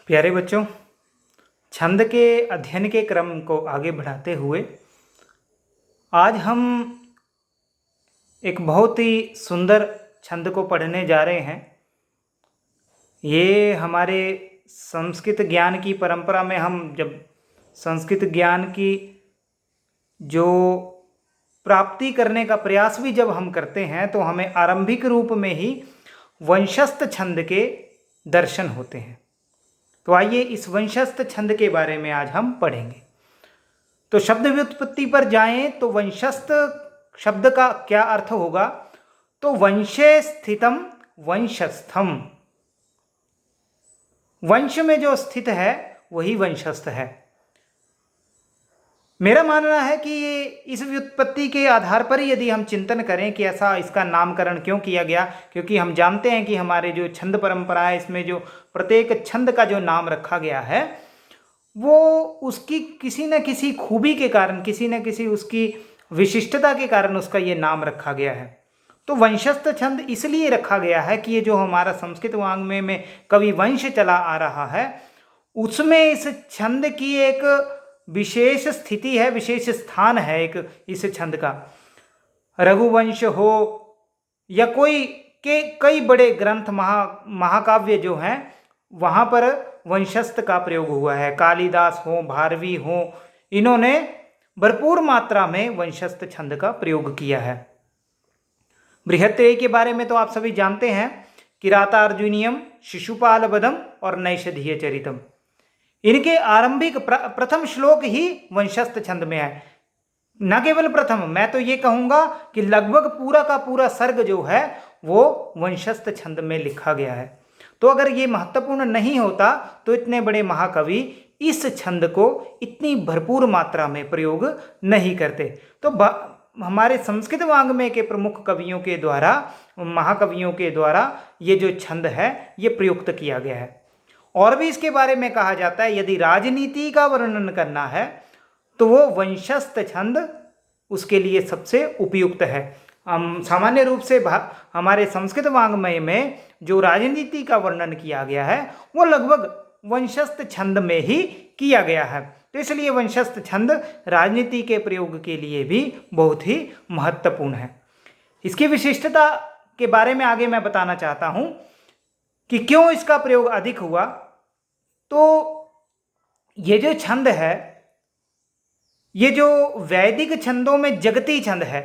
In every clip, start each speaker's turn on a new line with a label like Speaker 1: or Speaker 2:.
Speaker 1: प्यारे बच्चों, छंद के अध्ययन के क्रम को आगे बढ़ाते हुए आज हम एक बहुत ही सुंदर छंद को पढ़ने जा रहे हैं। ये हमारे संस्कृत ज्ञान की परंपरा में हम जब संस्कृत ज्ञान की जो प्राप्ति करने का प्रयास भी जब हम करते हैं तो हमें आरंभिक रूप में ही वंशस्थ छंद के दर्शन होते हैं। तो आइए इस वंशस्थ छंद के बारे में आज हम पढ़ेंगे। तो शब्द व्युत्पत्ति पर जाएं तो वंशस्थ शब्द का क्या अर्थ होगा? तो वंशे स्थितम वंशस्थम, वंश में जो स्थित है वही वंशस्थ है। मेरा मानना है कि ये इस व्युत्पत्ति के आधार पर ही यदि हम चिंतन करें कि ऐसा इसका नामकरण क्यों किया गया, क्योंकि हम जानते हैं कि हमारे जो छंद परंपरा है इसमें जो प्रत्येक छंद का जो नाम रखा गया है वो उसकी किसी न किसी खूबी के कारण, किसी न किसी उसकी विशिष्टता के कारण उसका ये नाम रखा गया है। तो वंशस्थ छंद इसलिए रखा गया है कि ये जो हमारा संस्कृत वाङ्मय में कवि वंश चला आ रहा है उसमें इस छंद की एक विशेष स्थिति है, विशेष स्थान है एक इस छंद का। रघुवंश हो या कोई के कई बड़े ग्रंथ महाकाव्य जो हैं वहाँ पर वंशस्थ का प्रयोग हुआ है। कालिदास हो, भारवी हो, इन्होंने भरपूर मात्रा में वंशस्थ छंद का प्रयोग किया है। बृहत्त्रयी के बारे में तो आप सभी जानते हैं, किरातार्जुनीयम, शिशुपालवधम और नैषधीय चरितम। इनके आरंभिक प्रथम श्लोक ही वंशस्थ छंद में है। न केवल प्रथम, मैं तो ये कहूँगा कि लगभग पूरा का पूरा सर्ग जो है वो वंशस्थ छंद में लिखा गया है। तो अगर ये महत्वपूर्ण नहीं होता तो इतने बड़े महाकवि इस छंद को इतनी भरपूर मात्रा में प्रयोग नहीं करते। तो हमारे संस्कृत वाङ्मय के प्रमुख कवियों के द्वारा, महाकवियों के द्वारा ये जो छंद है ये प्रयुक्त किया गया है। और भी इसके बारे में कहा जाता है यदि राजनीति का वर्णन करना है तो वो वंशस्थ छंद उसके लिए सबसे उपयुक्त है। सामान्य रूप से हमारे संस्कृत वाङ्मय में जो राजनीति का वर्णन किया गया है वो लगभग वंशस्थ छंद में ही किया गया है। तो इसलिए वंशस्थ छंद राजनीति के प्रयोग के लिए भी बहुत ही महत्वपूर्ण है। इसकी विशिष्टता के बारे में आगे मैं बताना चाहता हूँ कि क्यों इसका प्रयोग अधिक हुआ। तो ये जो छंद है ये जो वैदिक छंदों में जगती छंद है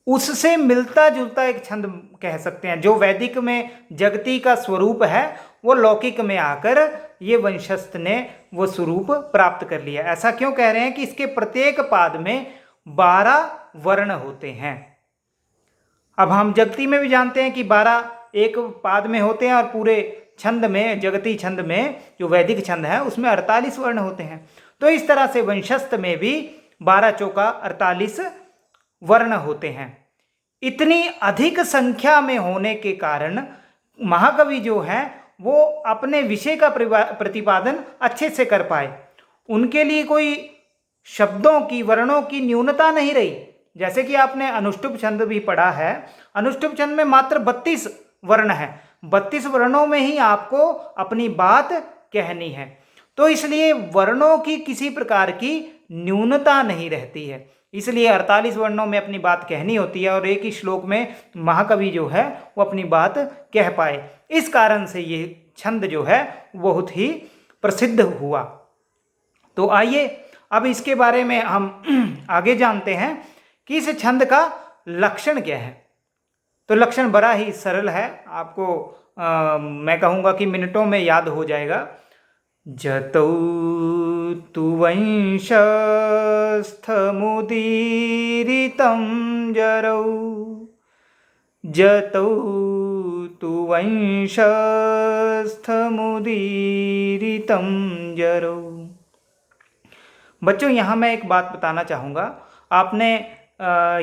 Speaker 1: उससे मिलता जुलता एक छंद कह सकते हैं। जो वैदिक में जगती का स्वरूप है वो लौकिक में आकर ये वंशस्थ ने वो स्वरूप प्राप्त कर लिया। ऐसा क्यों कह रहे हैं कि इसके प्रत्येक पाद में 12 वर्ण होते हैं। अब हम जगती में भी जानते हैं कि 12 एक पाद में होते हैं और पूरे छंद में, जगती छंद में जो वैदिक छंद है उसमें 48 वर्ण होते हैं। तो इस तरह से वंशस्थ में भी 12 चौका 48 वर्ण होते हैं। इतनी अधिक संख्या में होने के कारण महाकवि जो हैं वो अपने विषय का प्रतिपादन अच्छे से कर पाए। उनके लिए कोई शब्दों की, वर्णों की न्यूनता नहीं रही। जैसे कि आपने अनुष्टुप छंद भी पढ़ा है, अनुष्टुप छंद में मात्र 32 वर्ण है। 32 वर्णों में ही आपको अपनी बात कहनी है। तो इसलिए वर्णों की किसी प्रकार की न्यूनता नहीं रहती है, इसलिए 48 वर्णों में अपनी बात कहनी होती है और एक ही श्लोक में महाकवि जो है वो अपनी बात कह पाए। इस कारण से ये छंद जो है बहुत ही प्रसिद्ध हुआ। तो आइए अब इसके बारे में हम आगे जानते हैं कि इस छंद का लक्षण क्या है। तो लक्षण बड़ा ही सरल है, आपको मैं कहूँगा कि मिनटों में याद हो जाएगा। जतौ तु वंशस्थमुदीरितं जरौ, जतौ तु वंशस्थमुदीरितं जरौ। बच्चों यहाँ मैं एक बात बताना चाहूँगा। आपने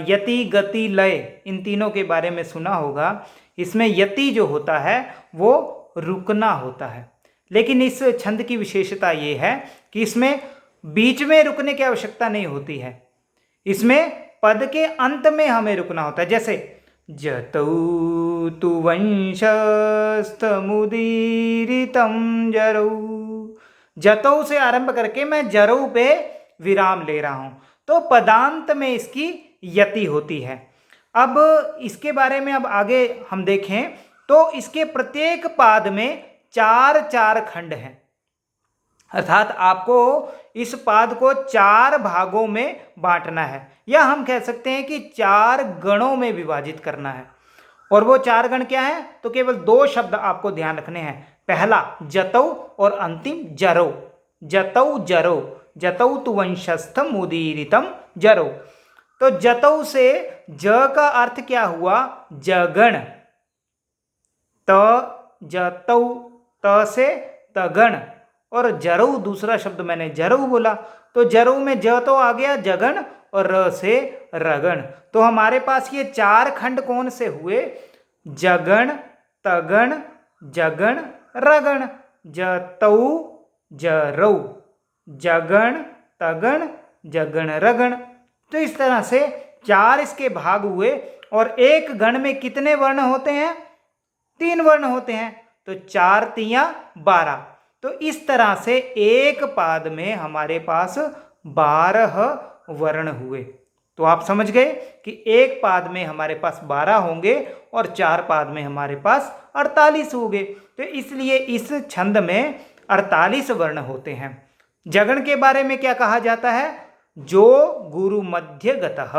Speaker 1: यति, गति, लय इन तीनों के बारे में सुना होगा। इसमें यति जो होता है वो रुकना होता है, लेकिन इस छंद की विशेषता ये है कि इसमें बीच में रुकने की आवश्यकता नहीं होती है। इसमें पद के अंत में हमें रुकना होता है। जैसे जतौ तु वंशस्तमुदीरितं जरौ। जतौ से आरंभ करके मैं जरौ पे विराम ले रहा हूं, तो पदांत में इसकी यति होती है। अब इसके बारे में अब आगे हम देखें तो इसके प्रत्येक पाद में 4-4 खंड हैं, अर्थात आपको इस पाद को 4 भागों में बांटना है, या हम कह सकते हैं कि 4 गणों में विभाजित करना है। और वो 4 गण क्या है, तो केवल 2 शब्द आपको ध्यान रखने हैं। पहला जतौ और अंतिम जरौ। जतौ जरौ, जतौ तु वंशस्थम उदीरितम जरौ। तो जतौ से ज का अर्थ क्या हुआ, जगण। त जतौ, त से तगण, और जरौ दूसरा शब्द मैंने जरौ बोला, तो जरौ में ज तो आ गया जगण और र से रगण। तो हमारे पास ये 4 खंड कौन से हुए, जगण, तगण, जगण, रगण। जतौ जरौ, जगण, तगण, जगण, रगण। तो इस तरह से 4 इसके भाग हुए। और एक गण में कितने वर्ण होते हैं, 3 वर्ण होते हैं, तो 4 तियां 12। तो इस तरह से एक पाद में हमारे पास 12 वर्ण हुए। तो आप समझ गए कि एक पाद में हमारे पास 12 होंगे और 4 पाद में हमारे पास 48 होंगे। तो इसलिए इस छंद में 48 वर्ण होते हैं। जगण के बारे में क्या कहा जाता है, जो गुरु मध्य गतः,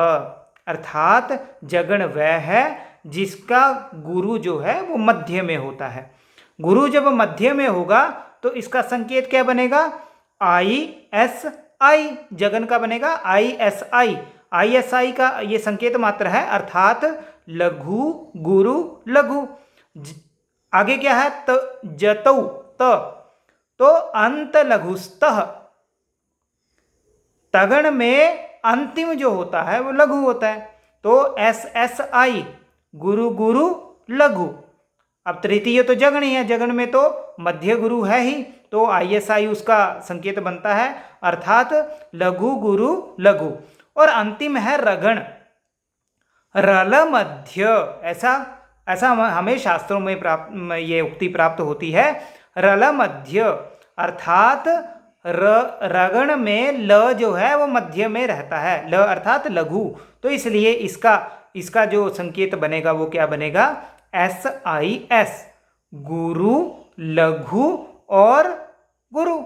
Speaker 1: अर्थात जगण वह है जिसका गुरु जो है वो मध्य में होता है। गुरु जब मध्य में होगा तो इसका संकेत क्या बनेगा, ISI। जगन का बनेगा ISI। ISI का ये संकेत मात्र है, अर्थात लघु गुरु लघु। आगे क्या है, जतौ, तो अंत लघुस्तः। तगण में अंतिम जो होता है वो लघु होता है, तो SSI, गुरु गुरु लघु। अब तृतीय तो जगण ही है, जगण में तो मध्य गुरु है ही, तो ISI उसका संकेत बनता है, अर्थात लघु गुरु लघु। और अंतिम है रगण, रल मध्य। ऐसा हमें शास्त्रों में ये उक्ति प्राप्त होती है, रल मध्य, अर्थात रगण में ल जो है वो मध्य में रहता है, ल अर्थात लघु। तो इसलिए इसका जो संकेत बनेगा वो क्या बनेगा, SIS, गुरु लघु और गुरु,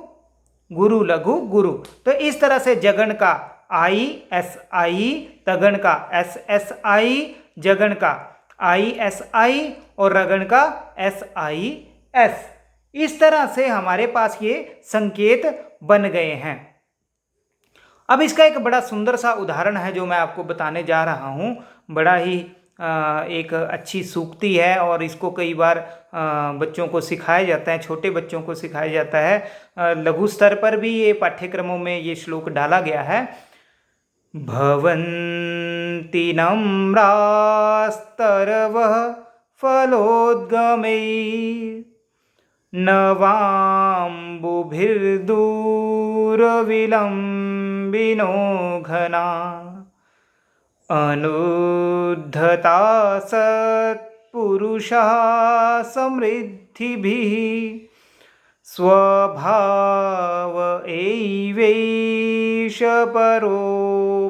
Speaker 1: गुरु लघु गुरु। तो इस तरह से जगण का ISI, तगण का SSI, जगण का ISI और रगण का SIS। इस तरह से हमारे पास ये संकेत बन गए हैं। अब इसका एक बड़ा सुंदर सा उदाहरण है जो मैं आपको बताने जा रहा हूँ। बड़ा ही एक अच्छी सूक्ति है और इसको कई बार बच्चों को सिखाया जाता है, छोटे बच्चों को सिखाया जाता है। लघु स्तर पर भी ये पाठ्यक्रमों में ये श्लोक डाला गया है। भवन्ति नम्रास्तरवः फलोद्गमैः नवाम्बुभिर्दूरविलम्बिनो घना अनुद्धता सत्पुरुषः समृद्धिभिः स्वभाव एवैष परोपकारिणाम्।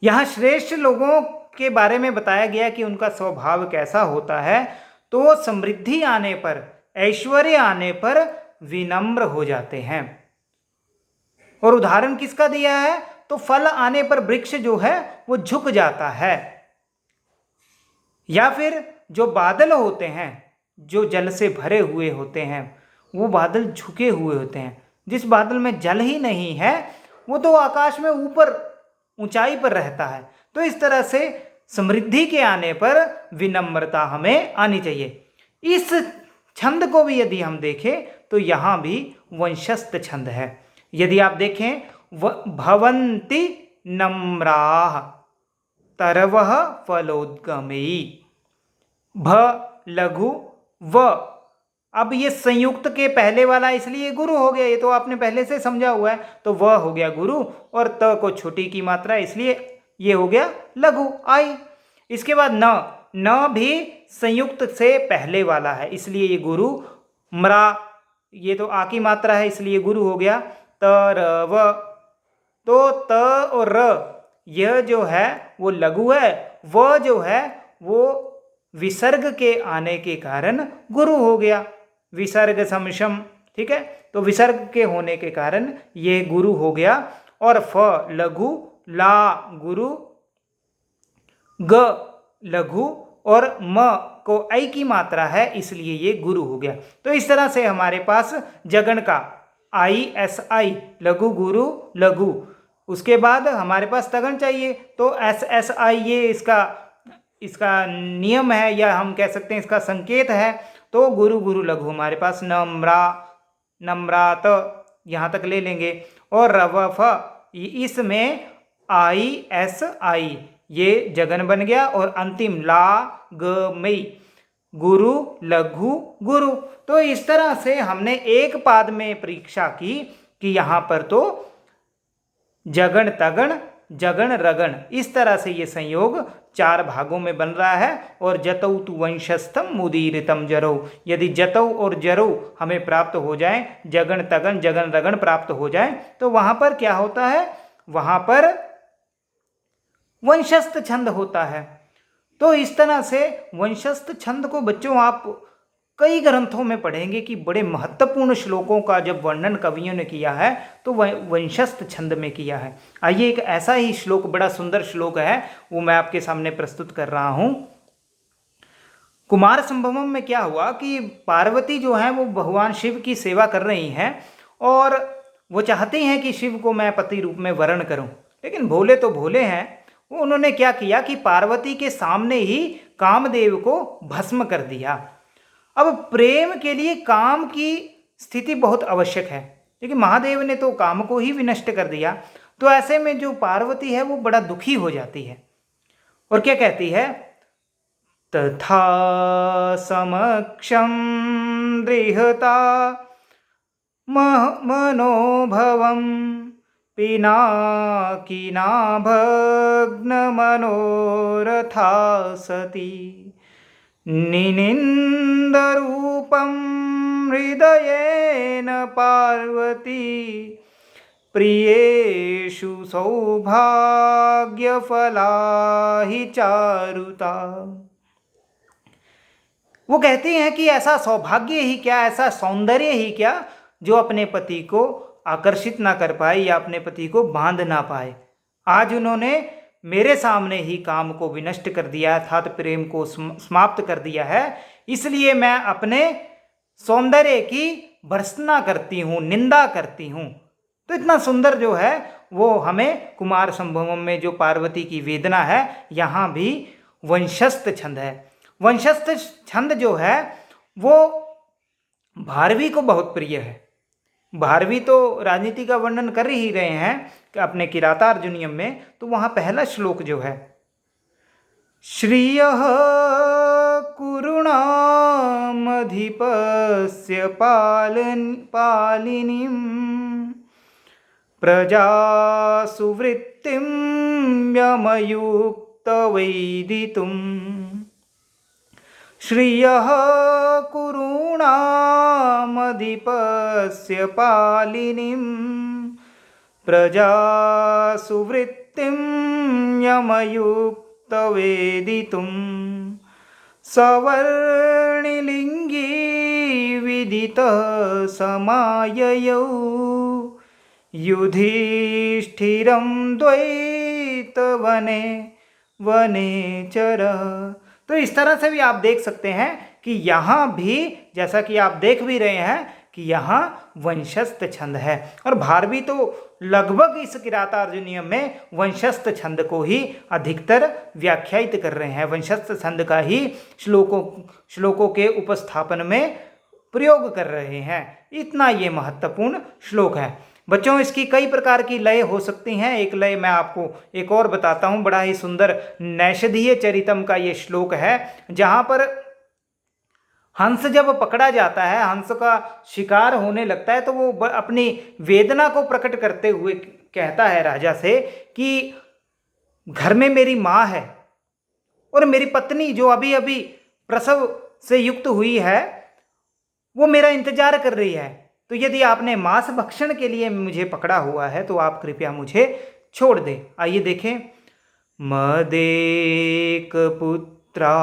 Speaker 1: यहाँ श्रेष्ठ लोगों के बारे में बताया गया कि उनका स्वभाव कैसा होता है, तो वो समृद्धि आने पर, ऐश्वर्य आने पर विनम्र हो जाते हैं। और उदाहरण किसका दिया है, तो फल आने पर वृक्ष जो है वो झुक जाता है, या फिर जो बादल होते हैं जो जल से भरे हुए होते हैं वो बादल झुके हुए होते हैं। जिस बादल में जल ही नहीं है वो तो आकाश में ऊपर ऊंचाई पर रहता है। तो इस तरह से समृद्धि के आने पर विनम्रता हमें आनी चाहिए। इस छंद को भी यदि हम देखें तो यहाँ भी वंशस्थ छंद है। यदि आप देखें, भवन्ति नम्राः तरवः फलोद्गमैः, भ लघु व। अब ये संयुक्त के पहले वाला इसलिए गुरु हो गया, ये तो आपने पहले से समझा हुआ है, तो व हो गया गुरु, और त को छोटी की मात्रा इसलिए ये हो गया लघु आई। इसके बाद न, न भी संयुक्त से पहले वाला है, इसलिए ये गुरु। म्रा, ये तो आ की मात्रा है, इसलिए गुरु हो गया। तर व, तो त और र यह जो है वो लघु है, व जो है वो विसर्ग के आने के कारण गुरु हो गया, विसर्ग समशम। ठीक है, तो विसर्ग के होने के कारण ये गुरु हो गया। और फ लघु, ला गुरु, ग लघु और म को ऐ की मात्रा है, इसलिए ये गुरु हो गया। तो इस तरह से हमारे पास जगण का आई एस आई लघु गुरु लघु। उसके बाद हमारे पास तगन चाहिए, तो एस एस आई ये इसका नियम है, या हम कह सकते हैं इसका संकेत है। तो गुरु गुरु लघु हमारे पास नम्रा नम्रात यहाँ तक ले लेंगे। और रव फ इसमें आई एस आई ये जगन बन गया। और अंतिम ला ग मई गुरु लघु गुरु। तो इस तरह से हमने एक पाद में परीक्षा की कि यहाँ पर तो जगण तगण जगण रगण इस तरह से ये संयोग 4 भागों में बन रहा है। और जतौ तु वंशस्थम मुदीरितम जरौ, यदि जतौ और जरौ हमें प्राप्त हो जाए, जगण तगण जगन रगण प्राप्त हो जाए, तो वहां पर क्या होता है, वहां पर वंशस्थ छंद होता है। तो इस तरह से वंशस्थ छंद को बच्चों आप कई ग्रंथों में पढ़ेंगे कि बड़े महत्वपूर्ण श्लोकों का जब वर्णन कवियों ने किया है तो वह वंशस्थ छंद में किया है। आइए एक ऐसा ही श्लोक, बड़ा सुंदर श्लोक है, वो मैं आपके सामने प्रस्तुत कर रहा हूं। कुमार संभवम में क्या हुआ कि पार्वती जो है वो भगवान शिव की सेवा कर रही हैं और वो चाहती हैं कि शिव को मैं पति रूप में वरण करूं, लेकिन भोले तो भोले हैं। वो उन्होंने क्या किया कि पार्वती के सामने ही कामदेव को भस्म कर दिया। अब प्रेम के लिए काम की स्थिति बहुत आवश्यक है, लेकिन महादेव ने तो काम को ही विनष्ट कर दिया। तो ऐसे में जो पार्वती है वो बड़ा दुखी हो जाती है और क्या कहती है, तथा समक्षम दृहता मनोभवम पिनाकिना भग्न मनोरथा सती निनिन्दरूपं हृदयेन पार्वती प्रियेषु सौभाग्यफला हि चारुता। वो कहती हैं कि ऐसा सौभाग्य ही क्या, ऐसा सौंदर्य ही क्या जो अपने पति को आकर्षित ना कर पाए या अपने पति को बांध ना पाए। आज उन्होंने मेरे सामने ही काम को विनष्ट कर दिया, अर्थात प्रेम को समाप्त कर दिया है, इसलिए मैं अपने सौंदर्य की भर्त्सना करती हूँ, निंदा करती हूँ। तो इतना सुंदर जो है वो हमें कुमार संभवम में जो पार्वती की वेदना है, यहाँ भी वंशस्थ छंद है। वंशस्थ छंद जो है वो भारवी को बहुत प्रिय है। भारवी तो राजनीति का वर्णन कर ही रहे हैं कि अपने किरातार्जुनीयम में, तो वहाँ पहला श्लोक जो है, श्रियः कुरुणामधिपस्य पालिनीं प्रजासुवृत्तिं यमयुक्तवैदितुं। श्रियः कुरूणामधिपस्य पालिनीं प्रजासुवृत्तिं यमयुक्तवेदितुं सवर्णिलिङ्गी विदितः समाययौ युधिष्ठिरं द्वैतवने वनेचरः। तो इस तरह से भी आप देख सकते हैं कि यहाँ भी, जैसा कि आप देख भी रहे हैं कि यहाँ वंशस्थ छंद है। और भारवी तो लगभग इस किरातार्जुनीयम में वंशस्थ छंद को ही अधिकतर व्याख्यायित कर रहे हैं, वंशस्थ छंद का ही श्लोकों के उपस्थापन में प्रयोग कर रहे हैं। इतना ये महत्वपूर्ण श्लोक है बच्चों। इसकी कई प्रकार की लय हो सकती हैं। एक लय मैं आपको एक और बताता हूँ, बड़ा ही सुंदर नैषधीय चरितम का ये श्लोक है, जहाँ पर हंस जब पकड़ा जाता है, हंस का शिकार होने लगता है, तो वो अपनी वेदना को प्रकट करते हुए कहता है राजा से कि घर में मेरी माँ है और मेरी पत्नी जो अभी अभी प्रसव से युक्त हुई है वो मेरा इंतजार कर रही है। तो यदि आपने मांस भक्षण के लिए मुझे पकड़ा हुआ है तो आप कृपया मुझे छोड़ दे। आइए देखें। मदेक पुत्रा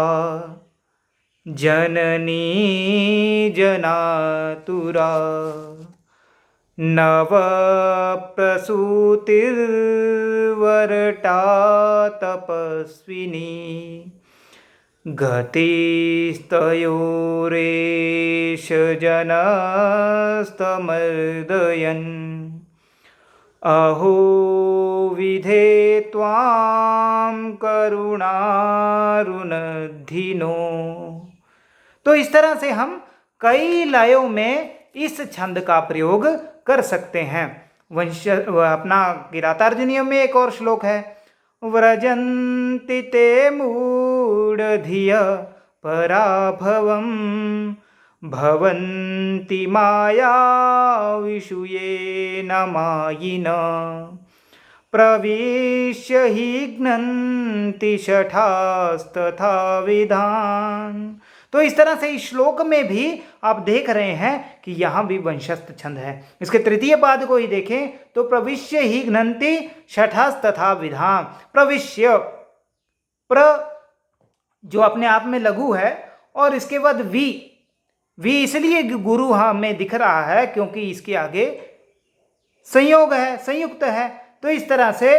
Speaker 1: जननी जनातुरा नव प्रसूतिर्वरटा तपस्विनी गतिस्तयोरेष जनस्तमर्दयन् अहो विधे त्वां करुणारुणधिनो। तो इस तरह से हम कई लयों में इस छंद का प्रयोग कर सकते हैं। अपना किरातार्जुनीय में एक और श्लोक है। व्रजन्ति ते मूढ़धिय पराभवं भवन्ति मायाविषये न मायिन प्रविश्य हि घ्नन्ति शठास्तथा विधान। तो इस तरह से इस श्लोक में भी आप देख रहे हैं कि यहाँ भी वंशस्थ छंद है। इसके तृतीय पाद को ही देखें तो प्रविश्य ही घ्नन्ति शठास तथा विधान। प्रविश्य प्र जो अपने आप में लघु है और इसके बाद वी इसलिए गुरु हमें दिख रहा है क्योंकि इसके आगे संयोग है, संयुक्त है। तो इस तरह से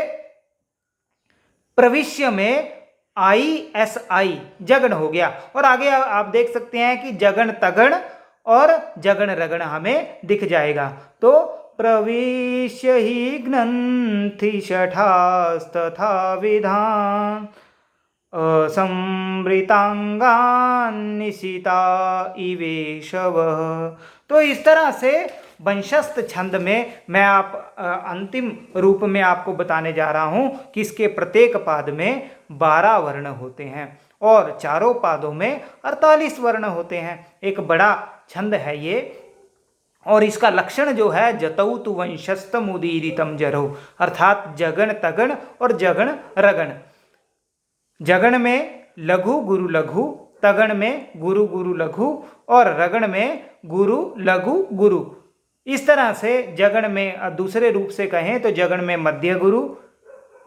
Speaker 1: प्रविश्य में ISI जगण हो गया। और आगे आप देख सकते हैं कि जगण तगण और जगण रगण हमें दिख जाएगा। तो प्रविश्य ही घ्नन्ति शठास्तथा विधान असंवृतांगान् निशिता इवेशवः। तो इस तरह से वंशस्थ छंद में मैं अंतिम रूप में आपको बताने जा रहा हूं कि इसके प्रत्येक पाद में 12 वर्ण होते हैं और चारों पादों में 48 वर्ण होते हैं। एक बड़ा छंद है ये। और इसका लक्षण जो है जतौ तु वंशस्थम उदीरितम जरौ, अर्थात जगण तगण और जगण रगण। जगण में लघु गुरु लघु, तगण में गुरु गुरु लघु और रगण में गुरु लघु गुरु। इस तरह से जगण में दूसरे रूप से कहें तो जगण में मध्य गुरु,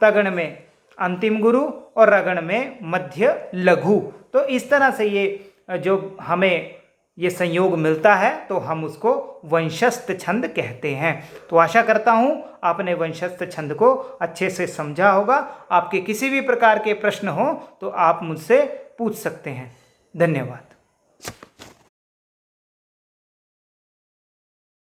Speaker 1: तगण में अंतिम गुरु और रगण में मध्य लघु। तो इस तरह से ये जो हमें ये संयोग मिलता है तो हम उसको वंशस्थ छंद कहते हैं। तो आशा करता हूँ आपने वंशस्थ छंद को अच्छे से समझा होगा। आपके किसी भी प्रकार के प्रश्न हो तो आप मुझसे पूछ सकते हैं। धन्यवाद।